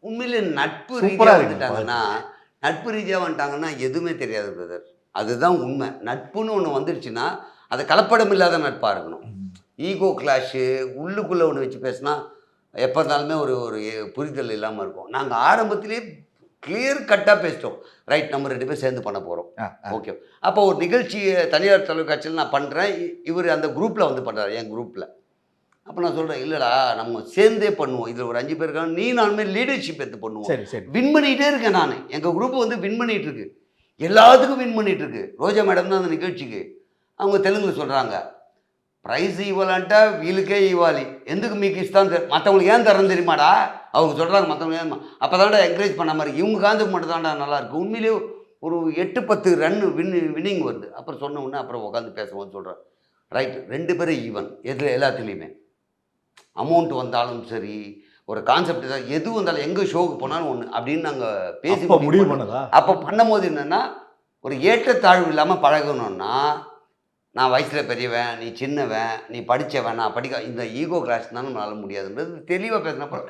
உண்மையிலே நட்பு சூப்பரா ரீதியாக இருக்கு வந்துட்டாங்கன்னா நட்பு ரீதியாக வந்துட்டாங்கன்னா எதுவுமே தெரியாது பிரதர். அதுதான் உண்மை. நட்புன்னு ஒன்று வந்துடுச்சுன்னா அது கலப்படம் இல்லாத நட்பாக இருக்கணும். ஈகோ கிளாஷு உள்ளுக்குள்ளே ஒன்று வச்சு பேசினா எப்போ இருந்தாலுமே ஒரு ஒரு புரிதல் இல்லாமல் இருக்கும். நாங்கள் ஆரம்பத்திலேயே கிளியர் கட்டாக பேசிட்டோம். ரைட், நம்ம 2 பேரும் சேர்ந்து பண்ண போகிறோம். ஓகே. அப்போ ஒரு நிகழ்ச்சியை தனியார் தொலைக்காட்சியில் நான் பண்ணுறேன். இவர் அந்த குரூப்பில் வந்து பண்ணுறாரு, என் குரூப்பில். அப்போ நான் சொல்கிறேன், இல்லைடா நம்ம சேர்ந்தே பண்ணுவோம். இதில் ஒரு 5 பேர் இருக்காங்க, நீ நானுமே லீடர்ஷிப் எடுத்து பண்ணுவோம். சரி சரி. வின் பண்ணிகிட்டே இருக்கேன் நான். எங்கள் குரூப் வந்து வின் பண்ணிகிட்டு இருக்கு. எல்லாத்துக்கும் வின் பண்ணிகிட்டு இருக்கு. ரோஜா மேடம் தான் அந்த நிகழ்ச்சிக்கு. அவங்க தெலுங்கில் சொல்கிறாங்க, ப்ரைஸ் இவ்வளோன்ட்டா வீலுக்கே இவாலி ఎందుకు మీకు ఇస్తాను மற்றவங்களுக்கு ஏன் தரேன்னு தெரியுமாடா? அவங்க சொல்கிறாங்க மற்றவங்க ஏன். அப்போ தான்டா என்கரேஜ் பண்ண மாதிரி இவங்க காந்துக்கு மட்டும் தான்டா நல்லாயிருக்கு. உண்மையிலேயே ஒரு 8-10 ரன் வின்னிங் வருது. அப்புறம் சொன்ன உடனே அப்புறம் உட்காந்து பேசுவோம்னு சொல்கிறேன். ரைட்டு, 2 பேரும் ஈவன் எதில் எல்லாத்துலேயுமே. அமௌண்ட் வந்தாலும் சரி, ஒரு கான்செப்ட் தான், எது வந்தாலும் எங்கே ஷோவுக்கு போனாலும் ஒன்று அப்படின்னு நாங்கள் பேசி முடிவு பண்ணதா. அப்போ பண்ணும்போது என்னென்னா, ஒரு ஏற்றத்தாழ்வு இல்லாமல் பழகணுன்னா, நான் வயசில் பெரியவன், நீ சின்னவன், நீ படித்தவன், நான் படிக்க, இந்த ஈகோ கிளாஸ் தான் நம்மளால முடியாதுன்றது தெளிவாக பேசினப்போ